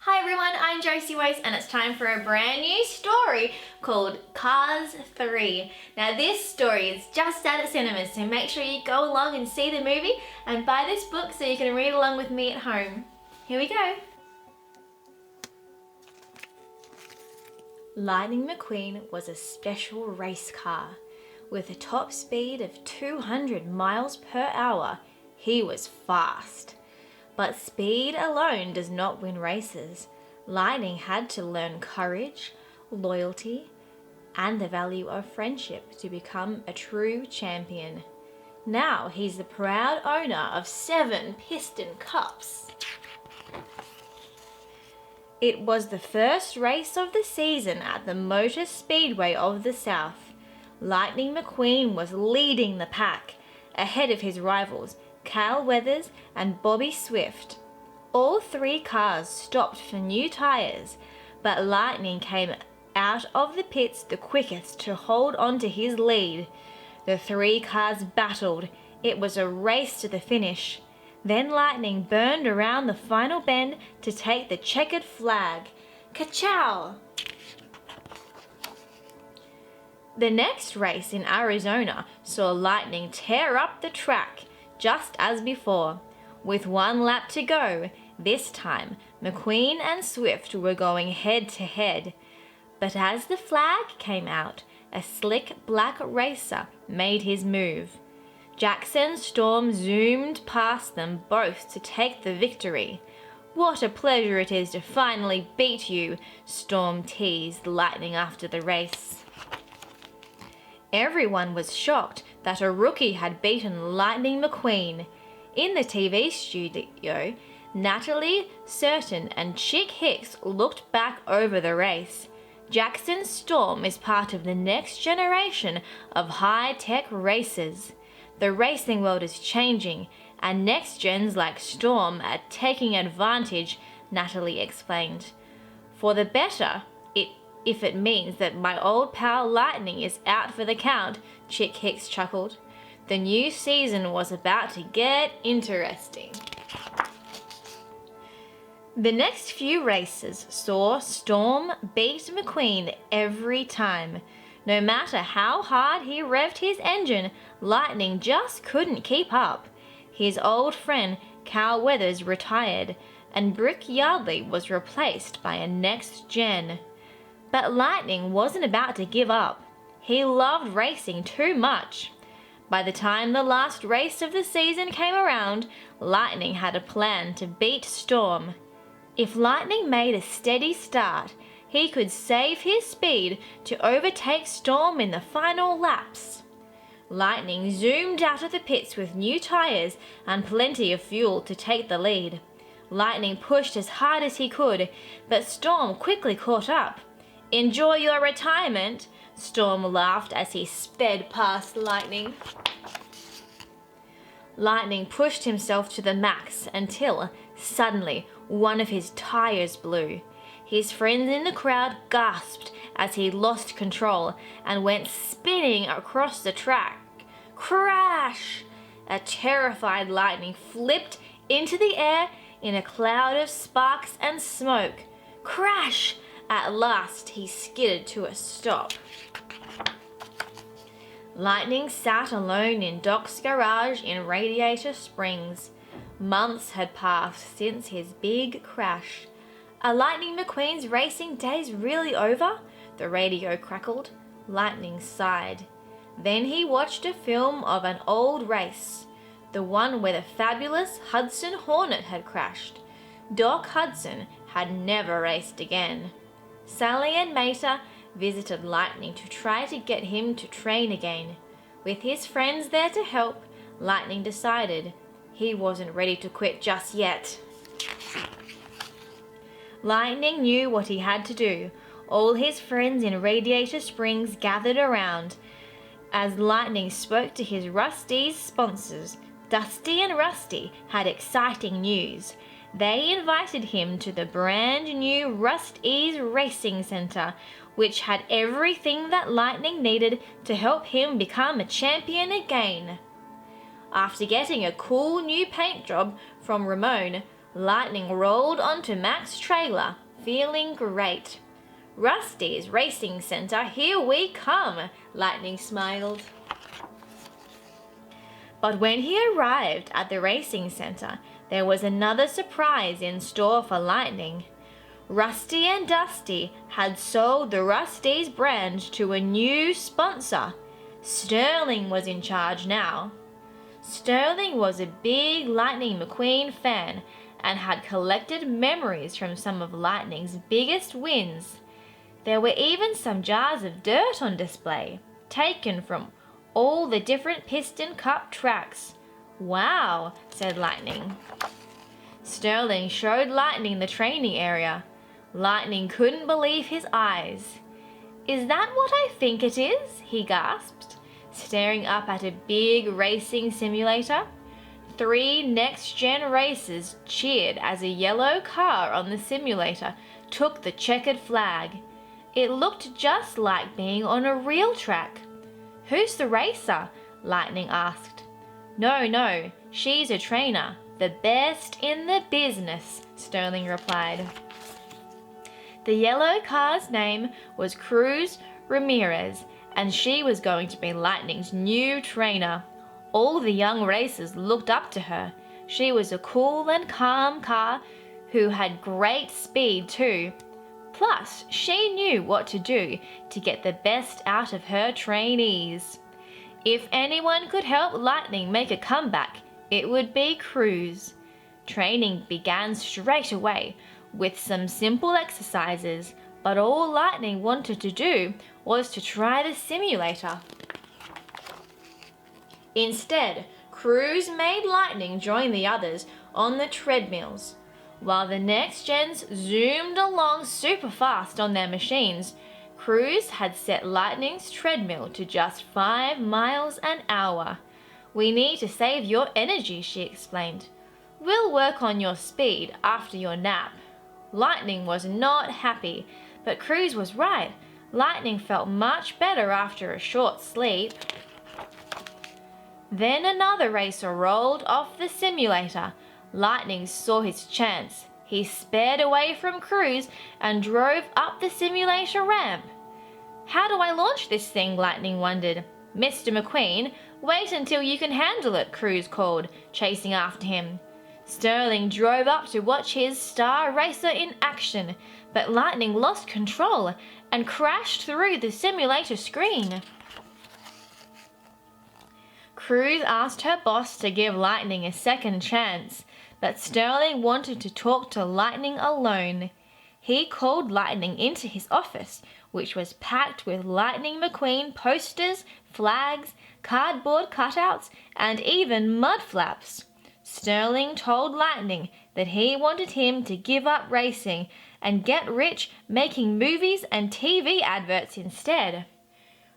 Hi everyone, I'm JosieWose and it's time for a brand new story called Cars 3. Now this story is just out at cinemas, so make sure you go along and see the movie and buy this book so you can read along with me at home. Here we go. Lightning McQueen was a special race car. With a top speed of 200 miles per hour, he was fast. But speed alone does not win races. Lightning had to learn courage, loyalty, and the value of friendship to become a true champion. Now he's the proud owner of 7 piston cups. It was the first race of the season at the Motor Speedway of the South. Lightning McQueen was leading the pack, ahead of his rivals, Cal Weathers and Bobby Swift. All 3 cars stopped for new tires, but Lightning came out of the pits the quickest to hold on to his lead. The 3 cars battled. It was a race to the finish. Then Lightning burned around the final bend to take the checkered flag. Ka-chow! The next race in Arizona saw Lightning tear up the track, just as before. With 1 lap to go, this time McQueen and Swift were going head to head. But as the flag came out, a slick black racer made his move. Jackson Storm zoomed past them both to take the victory. "What a pleasure it is to finally beat you," Storm teased Lightning after the race. Everyone was shocked that a rookie had beaten Lightning McQueen. In the TV studio, Natalie Certain and Chick Hicks looked back over the race. Jackson Storm is part of the next generation of high-tech racers. The racing world is changing, and next gens like Storm are taking advantage, Natalie explained. "For the better, if it means that my old pal Lightning is out for the count," Chick Hicks chuckled. The new season was about to get interesting. The next few races saw Storm beat McQueen every time. No matter how hard he revved his engine, Lightning just couldn't keep up. His old friend Cal Weathers retired, and Brick Yardley was replaced by a next gen. But Lightning wasn't about to give up. He loved racing too much. By the time the last race of the season came around, Lightning had a plan to beat Storm. If Lightning made a steady start, he could save his speed to overtake Storm in the final laps. Lightning zoomed out of the pits with new tires and plenty of fuel to take the lead. Lightning pushed as hard as he could, but Storm quickly caught up. "Enjoy your retirement," Storm laughed as he sped past Lightning. Lightning pushed himself to the max until, suddenly, one of his tires blew. His friends in the crowd gasped as he lost control and went spinning across the track. Crash! A terrified Lightning flipped into the air in a cloud of sparks and smoke. Crash! At last he skidded to a stop. Lightning sat alone in Doc's garage in Radiator Springs. Months had passed since his big crash. "Are Lightning McQueen's racing days really over?" the radio crackled. Lightning sighed. Then he watched a film of an old race, the one where the fabulous Hudson Hornet had crashed. Doc Hudson had never raced again. Sally and Mater visited Lightning to try to get him to train again. With his friends there to help, Lightning decided he wasn't ready to quit just yet. Lightning knew what he had to do. All his friends in Radiator Springs gathered around as Lightning spoke to his Rusty's sponsors. Dusty and Rusty had exciting news. They invited him to the brand new Rusty's Racing Center, which had everything that Lightning needed to help him become a champion again. After getting a cool new paint job from Ramon, Lightning rolled onto Mac's trailer, feeling great. Rusty's Racing Center, here we come, Lightning smiled. But when he arrived at the racing center, there was another surprise in store for Lightning. Rusty and Dusty had sold the Rusty's brand to a new sponsor. Sterling was in charge now. Sterling was a big Lightning McQueen fan and had collected memories from some of Lightning's biggest wins. There were even some jars of dirt on display, taken from all the different Piston Cup tracks. Wow, said Lightning. Sterling showed Lightning the training area. Lightning couldn't believe his eyes. Is that what I think it is? He gasped, staring up at a big racing simulator. 3 next-gen racers cheered as a yellow car on the simulator took the checkered flag. It looked just like being on a real track. Who's the racer? Lightning asked. No, she's a trainer. The best in the business, Sterling replied. The yellow car's name was Cruz Ramirez, and she was going to be Lightning's new trainer. All the young racers looked up to her. She was a cool and calm car who had great speed too. Plus, she knew what to do to get the best out of her trainees. If anyone could help Lightning make a comeback, it would be Cruz. Training began straight away with some simple exercises, but all Lightning wanted to do was to try the simulator. Instead, Cruz made Lightning join the others on the treadmills. While the next gens zoomed along super fast on their machines, Cruz had set Lightning's treadmill to just 5 miles an hour. We need to save your energy, she explained. We'll work on your speed after your nap. Lightning was not happy, but Cruz was right. Lightning felt much better after a short sleep. Then another racer rolled off the simulator. Lightning saw his chance. He sped away from Cruz and drove up the simulator ramp. How do I launch this thing? Lightning wondered. Mr. McQueen, wait until you can handle it, Cruz called, chasing after him. Sterling drove up to watch his star racer in action, but Lightning lost control and crashed through the simulator screen. Cruz asked her boss to give Lightning a second chance, but Sterling wanted to talk to Lightning alone. He called Lightning into his office, which was packed with Lightning McQueen posters, flags, cardboard cutouts, and even mud flaps. Sterling told Lightning that he wanted him to give up racing and get rich making movies and TV adverts instead.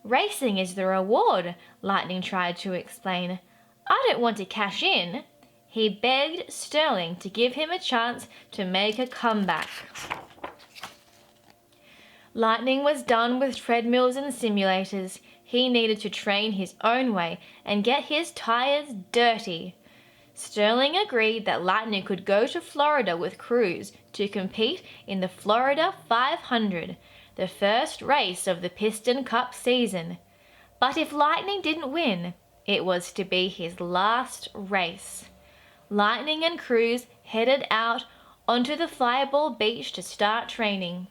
Racing is the reward, Lightning tried to explain. I don't want to cash in. He begged Sterling to give him a chance to make a comeback. Lightning was done with treadmills and simulators. He needed to train his own way and get his tires dirty. Sterling agreed that Lightning could go to Florida with Cruz to compete in the Florida 500, the first race of the Piston Cup season. But if Lightning didn't win, it was to be his last race. Lightning and Cruz headed out onto the Fireball Beach to start training.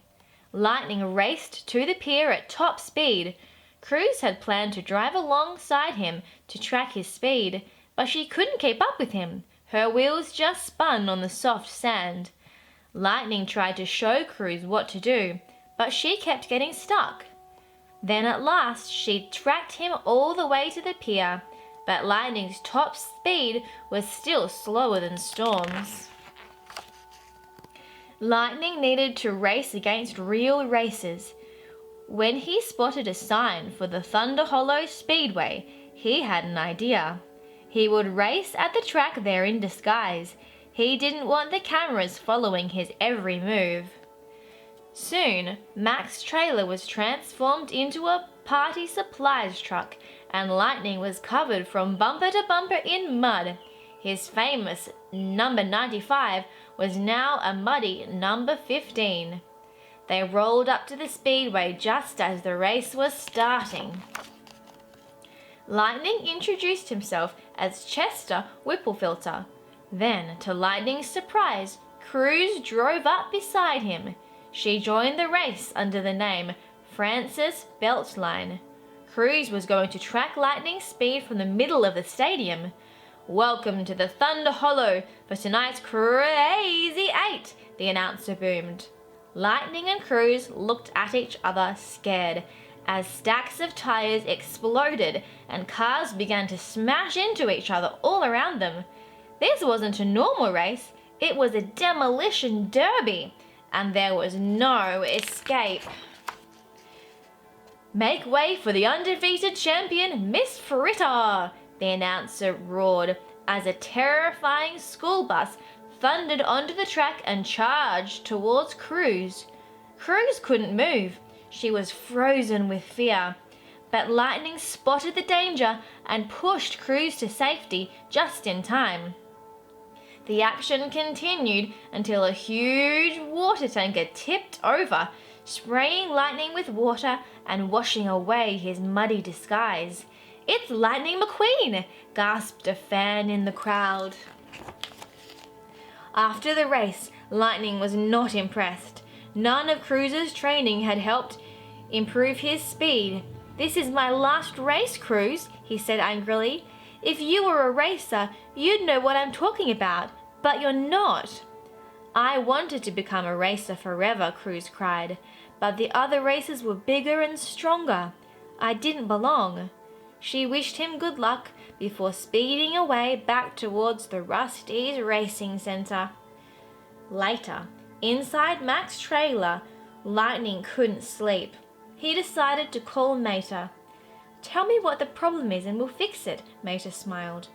Lightning raced to the pier at top speed. Cruz had planned to drive alongside him to track his speed, but she couldn't keep up with him. Her wheels just spun on the soft sand. Lightning tried to show Cruz what to do, but she kept getting stuck. Then at last she tracked him all the way to the pier, but Lightning's top speed was still slower than Storm's. Lightning needed to race against real racers. When he spotted a sign for the Thunder Hollow Speedway, he had an idea. He would race at the track there in disguise. He didn't want the cameras following his every move. Soon, Mac's trailer was transformed into a party supplies truck, and Lightning was covered from bumper to bumper in mud. His famous number 95 was now a muddy number 15. They rolled up to the speedway just as the race was starting. Lightning introduced himself as Chester Whipplefilter. Then, to Lightning's surprise, Cruz drove up beside him. She joined the race under the name Frances Beltline. Cruz was going to track Lightning's speed from the middle of the stadium. "Welcome to the Thunder Hollow for tonight's Crazy 8, the announcer boomed. Lightning and Cruz looked at each other scared as stacks of tires exploded and cars began to smash into each other all around them. This wasn't a normal race, it was a demolition derby, and there was no escape. "Make way for the undefeated champion, Miss Fritter," the announcer roared as a terrifying school bus thundered onto the track and charged towards Cruz. Cruz couldn't move. She was frozen with fear. But Lightning spotted the danger and pushed Cruz to safety just in time. The action continued until a huge water tanker tipped over, spraying Lightning with water and washing away his muddy disguise. "It's Lightning McQueen!" gasped a fan in the crowd. After the race, Lightning was not impressed. None of Cruz's training had helped improve his speed. "This is my last race, Cruz," he said angrily. "If you were a racer, you'd know what I'm talking about, but you're not." "I wanted to become a racer forever," Cruz cried, "but the other racers were bigger and stronger. I didn't belong." She wished him good luck before speeding away back towards the Rusty's Racing Center. Later, inside Mac's trailer, Lightning couldn't sleep. He decided to call Mater. "Tell me what the problem is and we'll fix it," Mater smiled.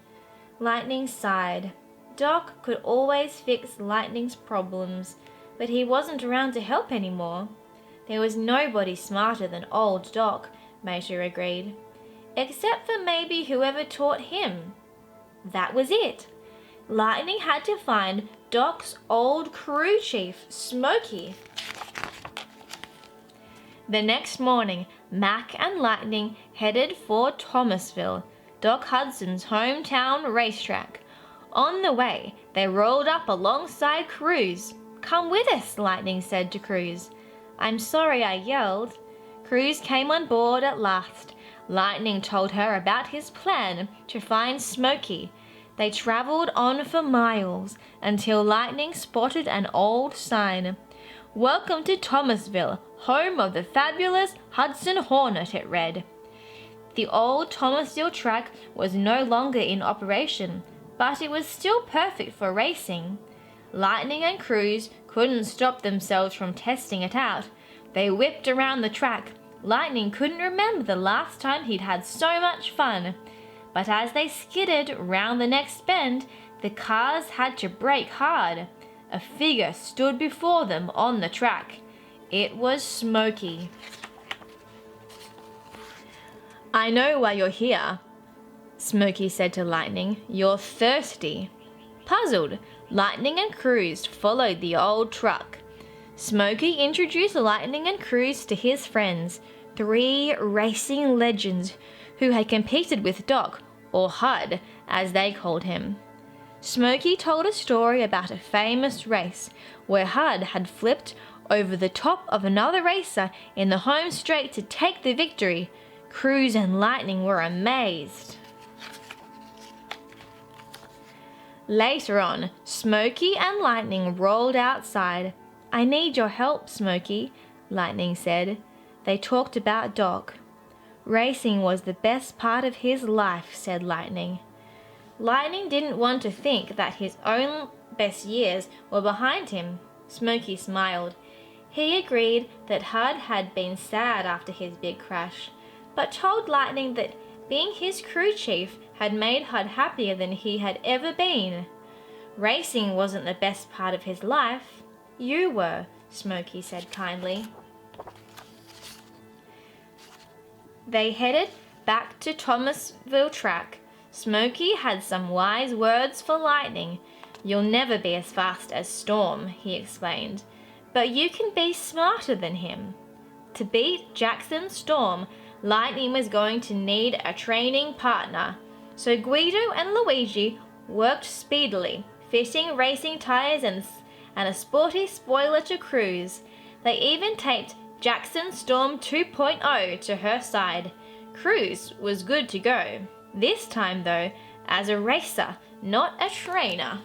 Lightning sighed. Doc could always fix Lightning's problems, but he wasn't around to help anymore. There was nobody smarter than old Doc, Mater agreed. Except for maybe whoever taught him. That was it. Lightning had to find Doc's old crew chief, Smokey. The next morning, Mac and Lightning headed for Thomasville, Doc Hudson's hometown racetrack. On the way, they rolled up alongside Cruz. "Come with us," Lightning said to Cruz. "I'm sorry I yelled." Cruz came on board at last. Lightning told her about his plan to find Smokey. They traveled on for miles until Lightning spotted an old sign. "Welcome to Thomasville, home of the fabulous Hudson Hornet," it read. The old Thomasville track was no longer in operation, but it was still perfect for racing. Lightning and Cruz couldn't stop themselves from testing it out. They whipped around the track. Lightning couldn't remember the last time he'd had so much fun. But as they skidded round the next bend, the cars had to brake hard. A figure stood before them on the track. It was Smokey. "I know why you're here," Smokey said to Lightning. "You're thirsty." Puzzled, Lightning and Cruz followed the old truck. Smokey introduced Lightning and Cruz to his friends, 3 racing legends who had competed with Doc, or Hud, as they called him. Smokey told a story about a famous race where Hud had flipped over the top of another racer in the home straight to take the victory. Cruz and Lightning were amazed. Later on, Smokey and Lightning rolled outside. "I need your help, Smokey," Lightning said. They talked about Doc. "Racing was the best part of his life," said Lightning. Lightning didn't want to think that his own best years were behind him. Smokey smiled. He agreed that Hud had been sad after his big crash, but told Lightning that being his crew chief had made Hud happier than he had ever been. "Racing wasn't the best part of his life. You were," Smokey said kindly. They headed back to Thomasville track. Smokey had some wise words for Lightning. "You'll never be as fast as Storm," he explained, "but you can be smarter than him." To beat Jackson Storm, Lightning was going to need a training partner, so Guido and Luigi worked speedily, fitting racing tires and a sporty spoiler to Cruz. They even taped Jackson Storm 2.0 to her side. Cruz was good to go, this time though as a racer, not a trainer.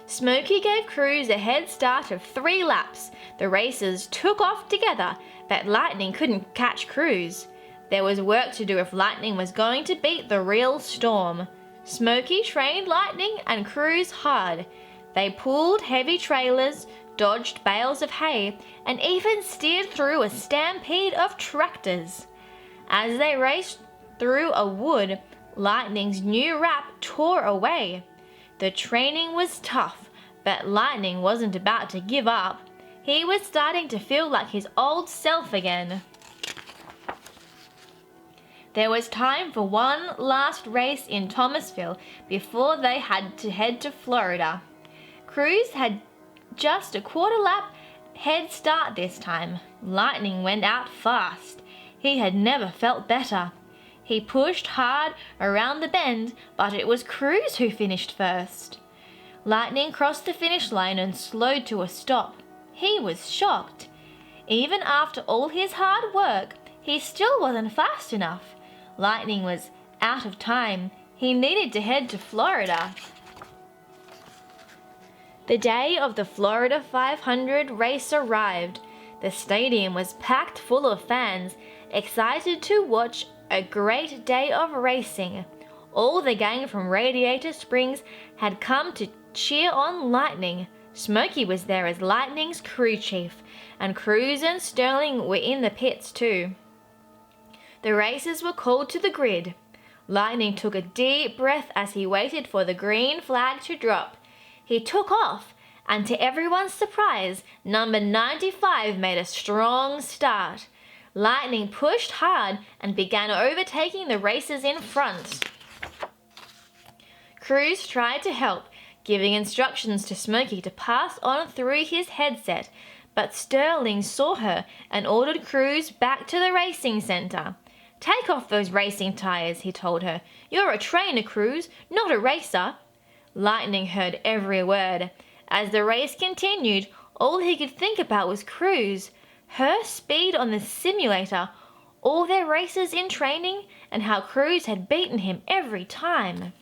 Smokey gave Cruz a head start of 3 laps. The racers took off together, but Lightning couldn't catch Cruz. There was work to do if Lightning was going to beat the real Storm. Smokey trained Lightning and Cruz hard. They pulled heavy trailers, dodged bales of hay, and even steered through a stampede of tractors. As they raced through a wood, Lightning's new wrap tore away. The training was tough, but Lightning wasn't about to give up. He was starting to feel like his old self again. There was time for one last race in Thomasville before they had to head to Florida. Cruz had just a quarter lap head start this time. Lightning went out fast. He had never felt better. He pushed hard around the bend, but it was Cruz who finished first. Lightning crossed the finish line and slowed to a stop. He was shocked. Even after all his hard work, he still wasn't fast enough. Lightning was out of time. He needed to head to Florida. The day of the Florida 500 race arrived. The stadium was packed full of fans, excited to watch a great day of racing. All the gang from Radiator Springs had come to cheer on Lightning. Smokey was there as Lightning's crew chief, and Cruz and Sterling were in the pits too. The racers were called to the grid. Lightning took a deep breath as he waited for the green flag to drop. He took off, and to everyone's surprise, number 95 made a strong start. Lightning pushed hard and began overtaking the racers in front. Cruz tried to help, giving instructions to Smokey to pass on through his headset, but Sterling saw her and ordered Cruz back to the racing center. "Take off those racing tires," he told her. "You're a trainer, Cruz, not a racer." Lightning heard every word. As the race continued, all he could think about was Cruz, her speed on the simulator, all their races in training, and how Cruz had beaten him every time.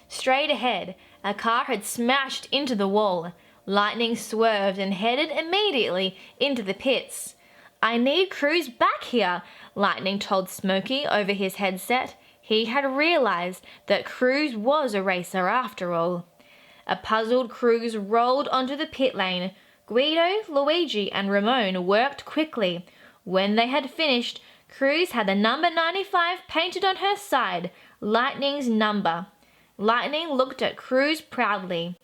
Straight ahead, a car had smashed into the wall. Lightning swerved and headed immediately into the pits. "I need Cruz back here," Lightning told Smokey over his headset. He had realized that Cruz was a racer after all. A puzzled Cruz rolled onto the pit lane. Guido, Luigi, and Ramon worked quickly. When they had finished, Cruz had the number 95 painted on her side, Lightning's number. Lightning looked at Cruz proudly.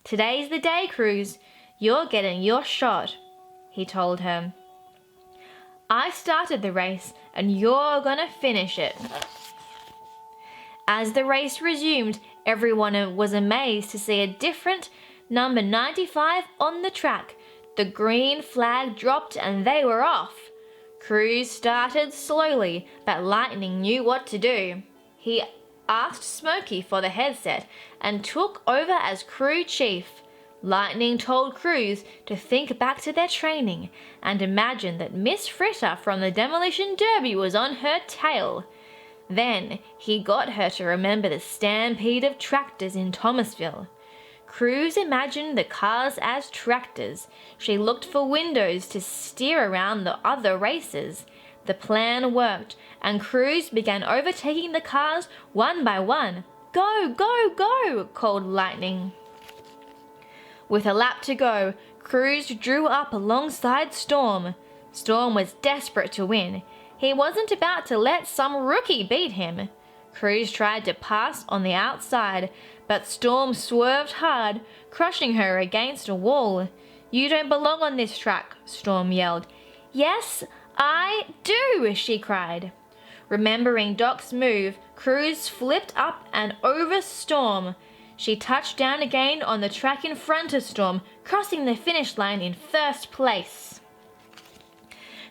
"Today's the day, Cruz. You're getting your shot," he told her. "I started the race, and you're gonna finish it." As the race resumed, everyone was amazed to see a different number 95 on the track. The green flag dropped and they were off. Cruz started slowly, but Lightning knew what to do. He asked Smokey for the headset and took over as crew chief. Lightning told Cruz to think back to their training and imagine that Miss Fritter from the Demolition Derby was on her tail. Then he got her to remember the stampede of tractors in Thomasville. Cruz imagined the cars as tractors. She looked for windows to steer around the other racers. The plan worked, and Cruz began overtaking the cars one by one. "Go, go, go!" called Lightning. With a lap to go, Cruz drew up alongside Storm. Storm was desperate to win. He wasn't about to let some rookie beat him. Cruz tried to pass on the outside, but Storm swerved hard, crushing her against a wall. "You don't belong on this track," Storm yelled. "Yes, I do," she cried. Remembering Doc's move, Cruz flipped up and over Storm. She touched down again on the track in front of Storm, crossing the finish line in first place.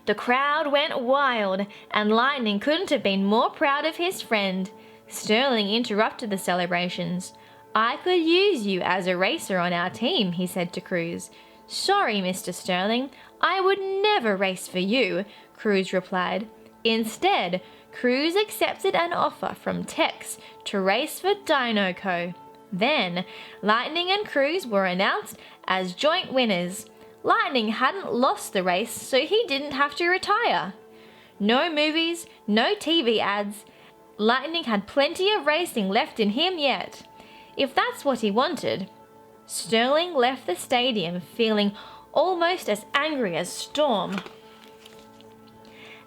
The crowd went wild, and Lightning couldn't have been more proud of his friend. Sterling interrupted the celebrations. "I could use you as a racer on our team," he said to Cruz. "Sorry, Mr. Sterling, I would never race for you," Cruz replied. Instead, Cruz accepted an offer from Tex to race for Dino Co. Then, Lightning and Cruz were announced as joint winners. Lightning hadn't lost the race, so he didn't have to retire. No movies, no TV ads. Lightning had plenty of racing left in him yet, if that's what he wanted. Sterling left the stadium feeling almost as angry as Storm.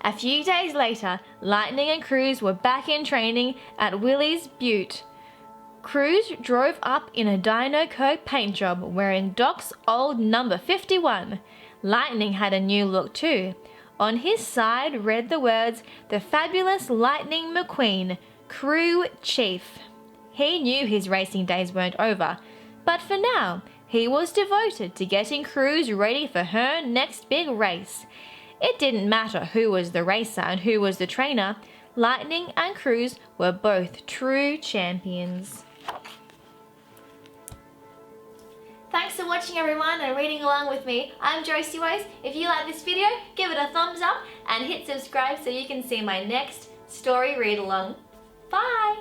A few days later, Lightning and Cruz were back in training at Willie's Butte. Cruz drove up in a Dino Co paint job wearing Doc's old number 51. Lightning had a new look too. On his side read the words, "The Fabulous Lightning McQueen, Crew Chief." He knew his racing days weren't over, but for now, he was devoted to getting Cruz ready for her next big race. It didn't matter who was the racer and who was the trainer. Lightning and Cruz were both true champions. Thanks for watching everyone and reading along with me. I'm JosieWose. If you like this video, give it a thumbs up and hit subscribe so you can see my next story read along. Bye!